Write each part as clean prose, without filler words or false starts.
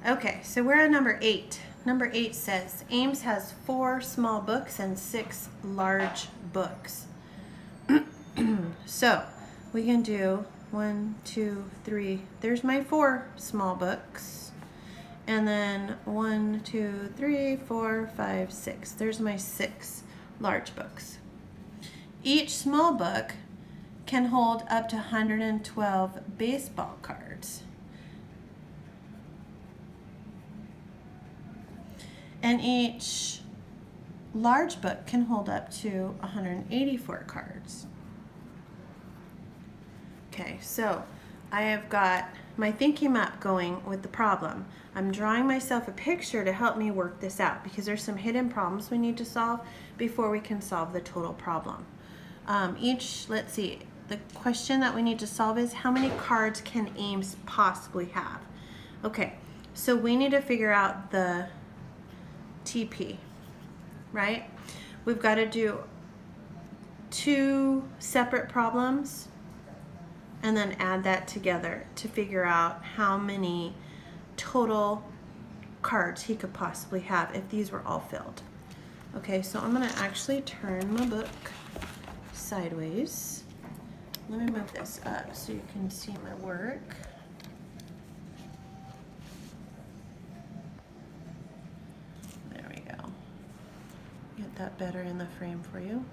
Okay, so we're at number 8. Number 8 says Ames has 4 small books and 6 large books. So we can do 1, 2, 3. There's my 4 small books. And then 1, 2, 3, 4, 5, 6. There's my 6 large books. Each small book can hold up to 112 baseball cards. And each large book can hold up to 184 cards. Okay, so I have got my thinking map going with the problem. I'm drawing myself a picture to help me work this out because there's some hidden problems we need to solve before we can solve the total problem. Let's see, the question that we need to solve is how many cards can Ames possibly have? Okay, so we need to figure out the TP, right? We've got to do 2 separate problems and then add that together to figure out how many total cards he could possibly have if these were all filled. Okay, so I'm going to actually turn my book sideways. Let me move this up so you can see my work. There we go. Get that better in the frame for you.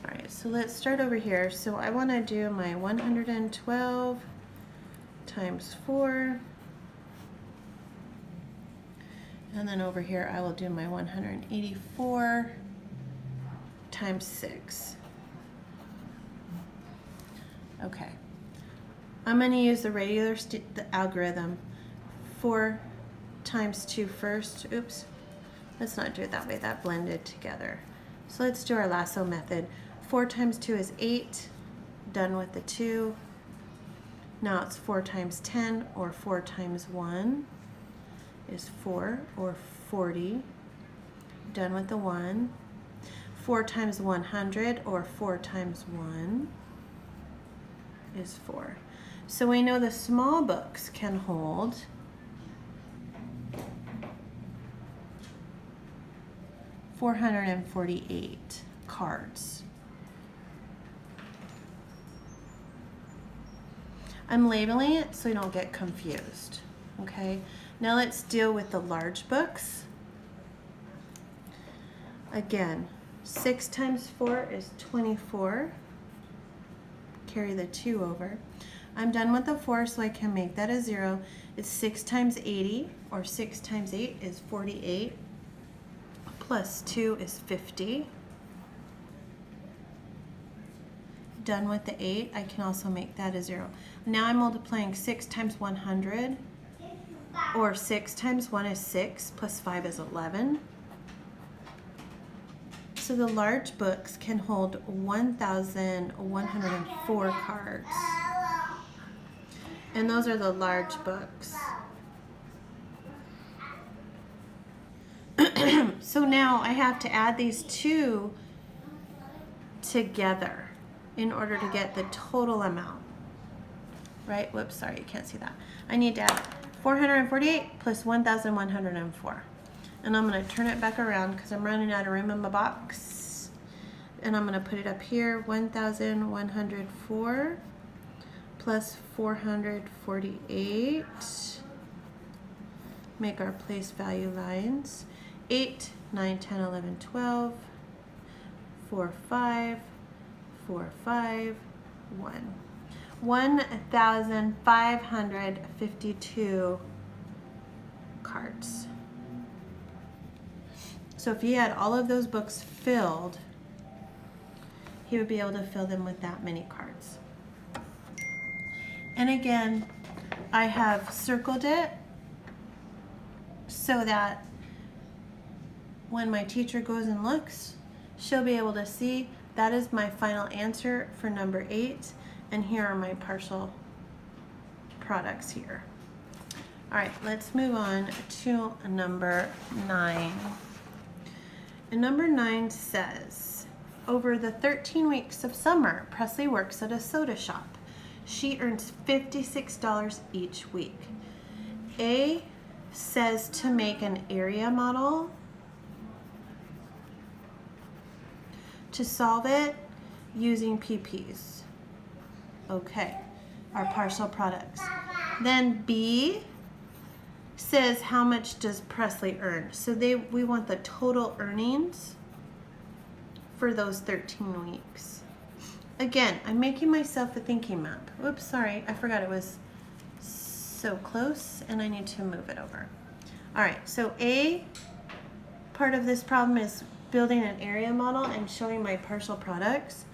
All right, so let's start over here. So I want to do my 112 times 4. And then over here I will do my 184 times 6. Okay. I'm going to use the regular the algorithm. 4 times 2 first. Oops. Let's not do it that way. That blended together. So let's do our lasso method. 4 times 2 is 8. Done with the 2. Now it's 4 times 10 or 4 times 1 is 4 or 40. Done with the 1. 4 times 100 or 4 times 1 is 4. So we know the small books can hold 448 cards. I'm labeling it so you don't get confused. Okay, now let's deal with the large books. Again, 6 times 4 is 24. Carry the 2 over. I'm done with the 4, so I can make that a 0. It's 6 times 80, or 6 times 8 is 48. Plus 2 is 50. Done with the 8, I can also make that a 0. Now I'm multiplying 6 times 100, or 6 times 1 is 6, plus 5 is 11. So the large books can hold 1,104 cards. And those are the large books. So now I have to add these 2 together in order to get the total amount. Right? Whoops, sorry, you can't see that. I need to add 448 plus 1,104. And I'm going to turn it back around because I'm running out of room in my box. And I'm going to put it up here, 1,104 plus 448. Make our place value lines. 8, 9, 10, 11, 12, 4, 5, 4, 5, 1. 1,552 cards. So if he had all of those books filled, he would be able to fill them with that many cards. And again, I have circled it so that when my teacher goes and looks, she'll be able to see that is my final answer for number 8, and here are my partial products here. All right, let's move on to number 9. And number 9 says, over the 13 weeks of summer, Presley works at a soda shop. She earns $56 each week. A says to make an area model to solve it using PPs. Okay, our partial products. Then B says how much does Presley earn? So we want the total earnings for those 13 weeks. Again, I'm making myself a thinking map. Oops, sorry, I forgot it was so close and I need to move it over. All right, so A part of this problem is building an area model and showing my partial products.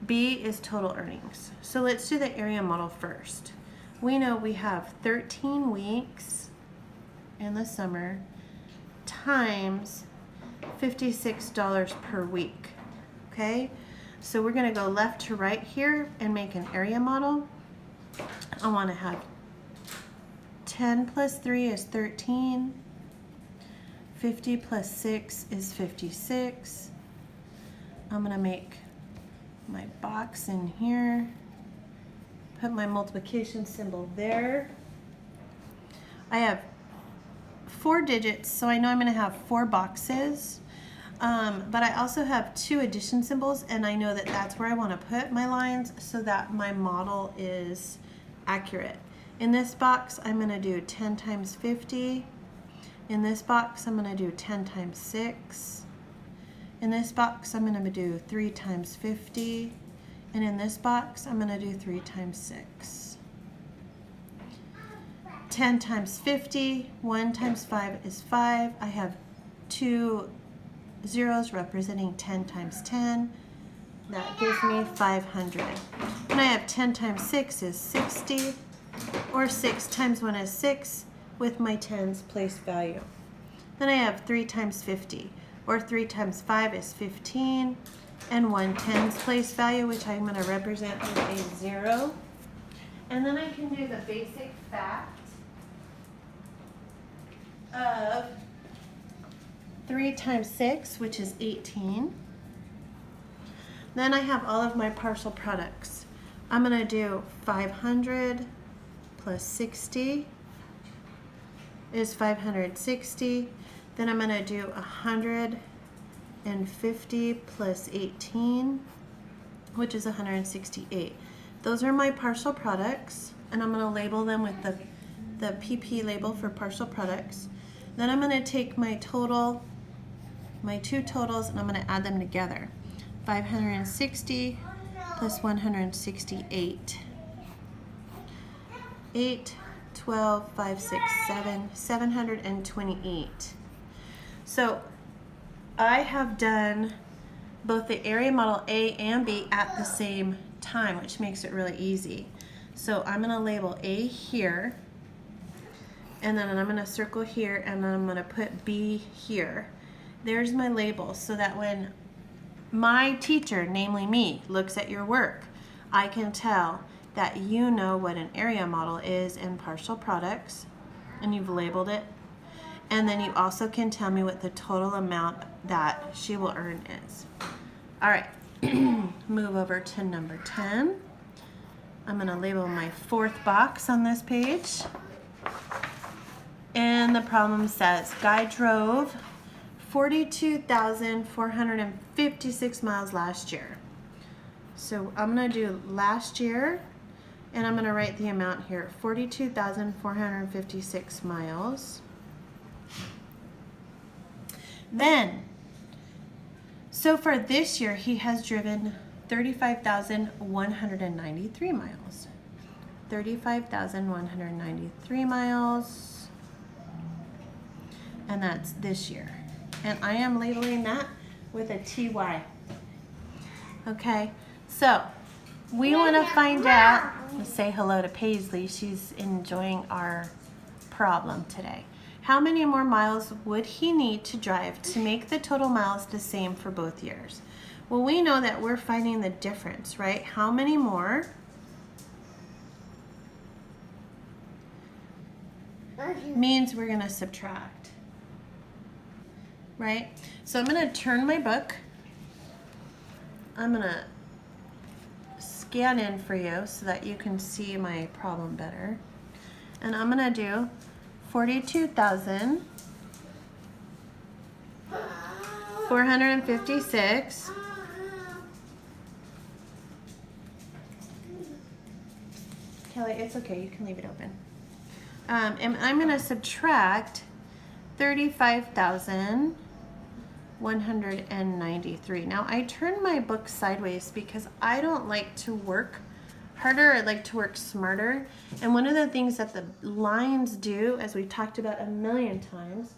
B is total earnings. So let's do the area model first. We know we have 13 weeks in the summer times $56 per week. Okay, so we're going to go left to right here and make an area model. I want to have 10 plus 3 is 13. 50 plus 6 is 56. I'm going to make my box in here. Put my multiplication symbol there. I have 4 digits, so I know I'm going to have 4 boxes. But I also have 2 addition symbols, and I know that that's where I want to put my lines so that my model is accurate. In this box, I'm going to do 10 times 50. In this box, I'm going to do 10 times 6. In this box, I'm going to do 3 times 50. And in this box, I'm going to do 3 times 6. 10 times 50, 1 times 5 is 5. I have 2 zeros representing 10 times 10. That gives me 500. And I have 10 times 6 is 60, or 6 times 1 is 6 with my tens place value. Then I have 3 times 50, or 3 times 5 is 15, and 1 tens place value, which I'm going to represent with a 0. And then I can do the basic fact of 3 times 6, which is 18. Then I have all of my partial products. I'm going to do 500 plus 60 is 560. Then I'm going to do 150 plus 18, which is 168. Those are my partial products, and I'm going to label them with the PP label for partial products. Then I'm going to take my total, my 2 totals, and I'm going to add them together. 560 plus 168. 8, 12, 5, 6, 7, 728. So I have done both the area model A and B at the same time, which makes it really easy. So I'm going to label A here, and then I'm going to circle here, and then I'm going to put B here. There's my label, so that when my teacher, namely me, looks at your work, I can tell that you know what an area model is in partial products, and you've labeled it. And then you also can tell me what the total amount that she will earn is. All right, move over to number 10. I'm going to label my 4th box on this page. And the problem says, Guy drove 42,456 miles last year. So I'm going to do last year, and I'm going to write the amount here, 42,456 miles. Then, so far this year, he has driven 35,193 miles. 35,193 miles, and that's this year. And I am labeling that with a TY. Okay, so we want to find out, let's say hello to Paisley. She's enjoying our problem today. How many more miles would he need to drive to make the total miles the same for both years? Well, we know that we're finding the difference, right? How many more means we're going to subtract, right? So I'm going to turn my book. I'm going to scan in for you so that you can see my problem better. And I'm going to do 42,456. Kelly, it's okay, you can leave it open. And I'm going to subtract 35,193. Now I turned my book sideways because I don't like to work harder, I like to work smarter. And one of the things that the lines do, as we've talked about a million times,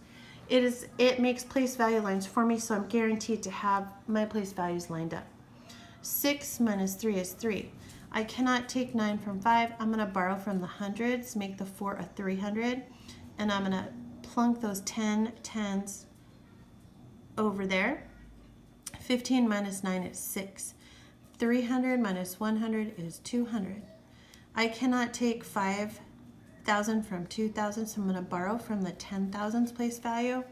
it makes place value lines for me, so I'm guaranteed to have my place values lined up. 6 minus 3 is 3. I cannot take 9 from 5. I'm going to borrow from the hundreds, make the 4 a 300, and I'm going to plunk those 10 tens over there. 15 minus 9 is 6. 300 minus 100 is 200. I cannot take 5,000 from 2,000, so I'm going to borrow from the 10,000s place value.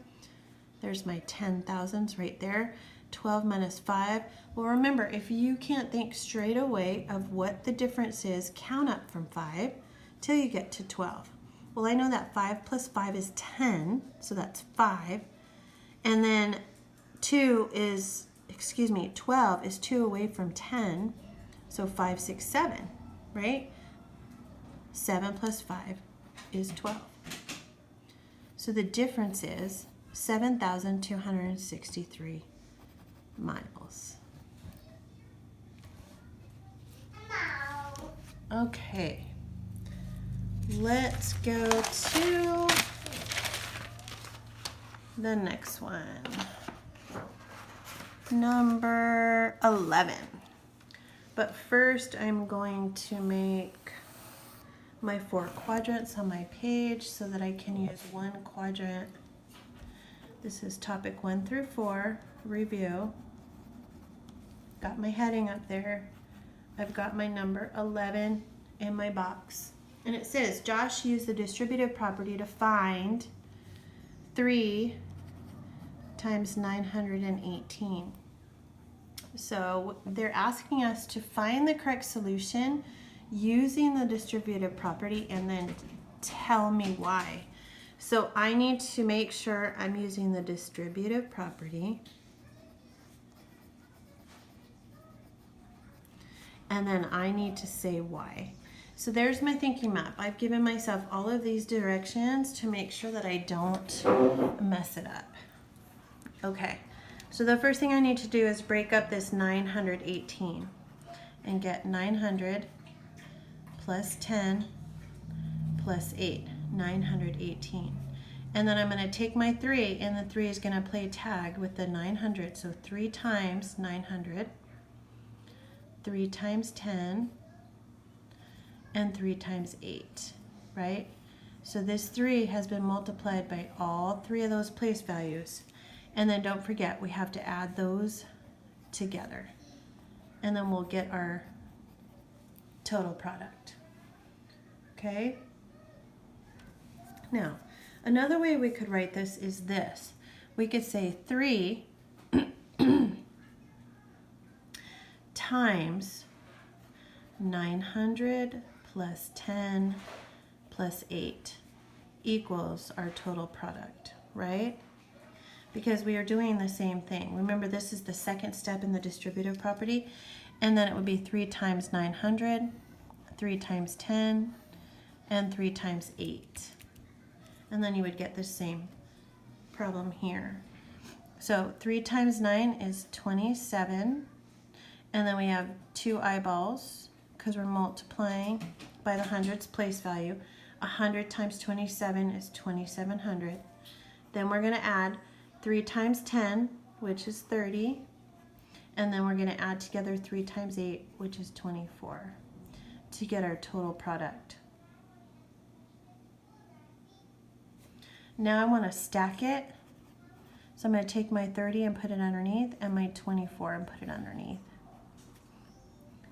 There's my 10,000s right there. 12 minus 5. Well, remember, if you can't think straight away of what the difference is, count up from 5 till you get to 12. Well, I know that 5 plus 5 is 10, so that's 5. And then 12 is 2 away from 10, so 5, 6, 7, right? 7 plus 5 is 12. So the difference is 7,263 miles. Okay, let's go to the next one. Number 11. But first I'm going to make my 4 quadrants on my page so that I can use one quadrant. This is topic 1 through 4, review. Got my heading up there. I've got my number 11 in my box. And it says, Josh used the distributive property to find 3 times 918. So they're asking us to find the correct solution using the distributive property and then tell me why. So I need to make sure I'm using the distributive property. And then I need to say why. So there's my thinking map. I've given myself all of these directions to make sure that I don't mess it up. Okay, so the first thing I need to do is break up this 918 and get 900 plus 10 plus 8, 918. And then I'm going to take my 3, and the 3 is going to play tag with the 900. So 3 times 900, 3 times 10, and 3 times 8, right? So this 3 has been multiplied by all 3 of those place values. And then don't forget, we have to add those together. And then we'll get our total product. Okay? Now, another way we could write this is this. We could say 3 times 900 plus 10 plus 8 equals our total product, right? Because we are doing the same thing. Remember, this is the second step in the distributive property, and then it would be 3 times 900, 3 times 10, and 3 times 8. And then you would get the same problem here. So 3 times 9 is 27, and then we have 2 eyeballs because we're multiplying by the hundreds place value. 100 times 27 is 2,700. Then we're going to add 3 times 10, which is 30, and then we're going to add together 3 times 8, which is 24, to get our total product. Now I want to stack it, so I'm going to take my 30 and put it underneath, and my 24 and put it underneath.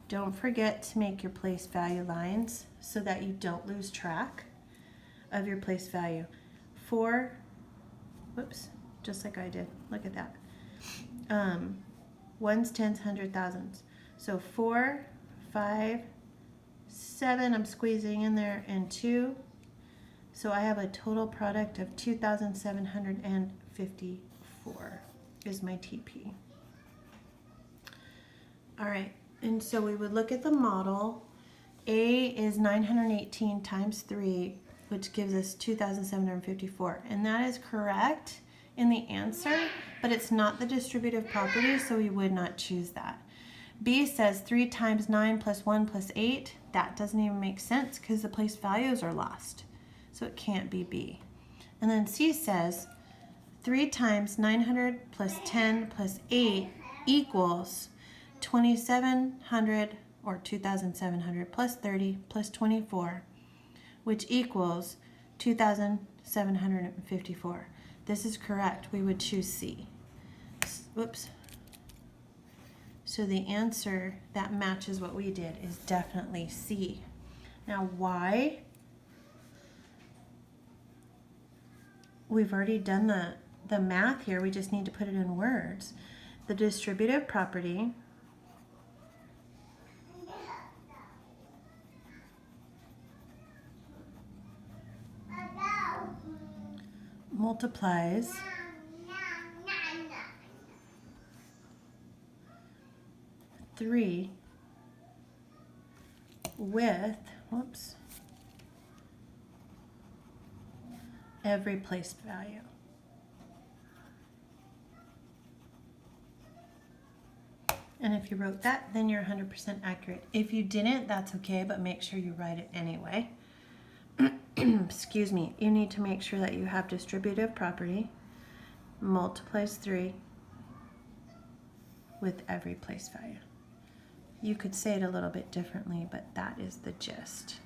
Don't forget to make your place value lines so that you don't lose track of your place value. 4, whoops, just like I did. Look at that. Ones, tens, hundred, thousands. So 4, 5, 7, I'm squeezing in there, and 2, So I have a total product of 2,754 is my TP. All right, and so we would look at the model. A is 918 times 3, which gives us 2,754. And that is correct in the answer, but it's not the distributive property, so we would not choose that. B says 3 times 9 plus 1 plus 8. That doesn't even make sense because the place values are lost. So it can't be B. And then C says 3 times 900 plus 10 plus 8 equals 2,700 or 2,700 plus 30 plus 24, which equals 2,754. This is correct. We would choose C. Whoops. So the answer that matches what we did is definitely C. Now why? We've already done the math here. We just need to put it in words. The distributive property multiplies three with, whoops, every place value. And if you wrote that, then you're 100% accurate. If you didn't, that's okay, but make sure you write it anyway. Excuse me. You need to make sure that you have distributive property multiplies 3 with every place value. You could say it a little bit differently, but that is the gist.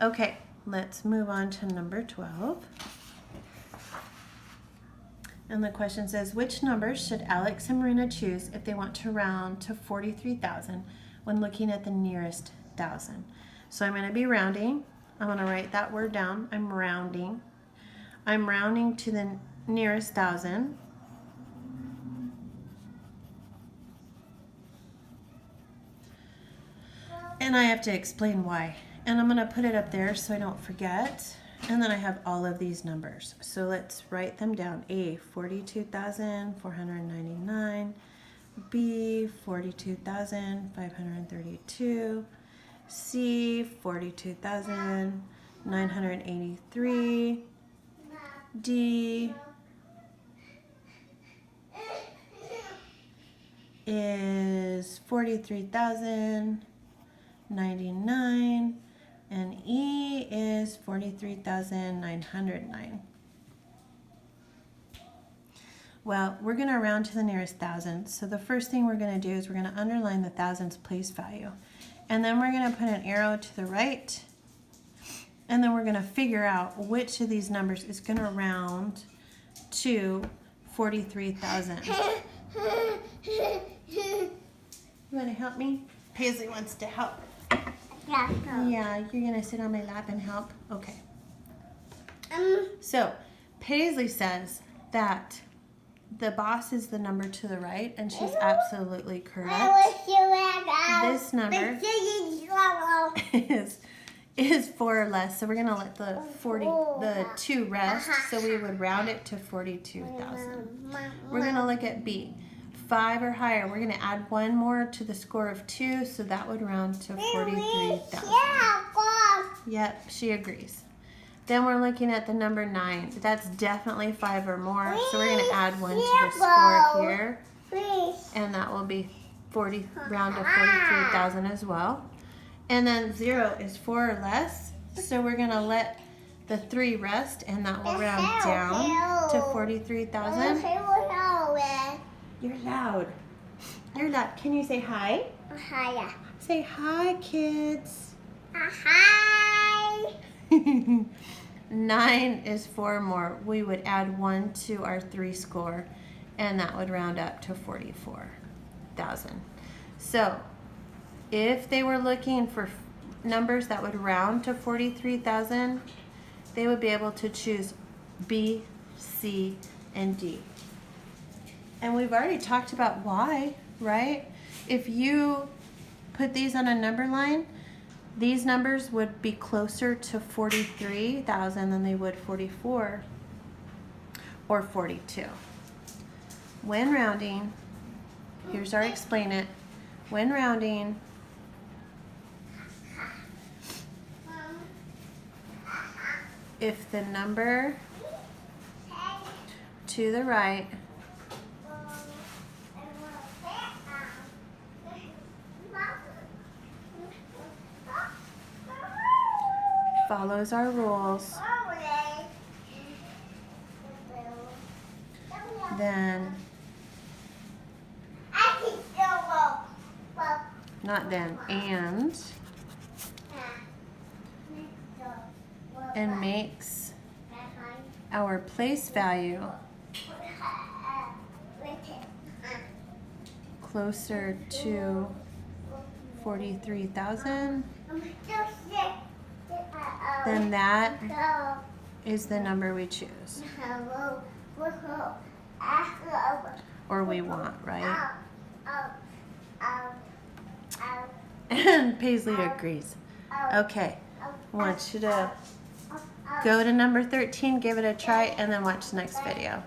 Okay, let's move on to number 12. And the question says, which numbers should Alex and Marina choose if they want to round to 43,000 when looking at the nearest thousand? So I'm going to be rounding. I'm going to write that word down. I'm rounding. I'm rounding to the nearest thousand. And I have to explain why. And I'm going to put it up there so I don't forget. And then I have all of these numbers. So let's write them down. A, 42,499. B, 42,532. C, 42,983. D is 43,099. And E is 43,909. Well, we're going to round to the nearest thousand. So the first thing we're going to do is we're going to underline the thousands place value. And then we're going to put an arrow to the right. And then we're going to figure out which of these numbers is going to round to 43,000. You want to help me? Paisley wants to help. Yeah, you're going to sit on my lap and help? Okay. So, Paisley says that the boss is the number to the right, and she's absolutely correct. This number is 4 or less, so we're going to let the 2 rest, so we would round it to 42,000. We're going to look at B. 5 or higher. We're going to add 1 more to the score of 2, so that would round to 43,000. Yep, she agrees. Then we're looking at the number 9. That's definitely 5 or more, so we're going to add 1 to the score here, and that will be round to 43,000 as well. And then 0 is 4 or less, so we're going to let the 3 rest, and that will round down to 43,000. You're loud. You're loud. Can you say hi? Hi. Say hi, kids. Hi. 9 is 4 more. We would add 1 to our 3 score, and that would round up to 44,000. So, if they were looking for numbers that would round to 43,000, they would be able to choose B, C, and D. And we've already talked about why, right? If you put these on a number line, these numbers would be closer to 43,000 than they would 44 or 42. When rounding, here's our explain it. When rounding, if the number to the right follows our rules, then, not then, and makes our place value closer to 43,000, then that is the number we choose, or we want, right? And Paisley agrees. Okay, I want you to go to number 13, give it a try, and then watch the next video.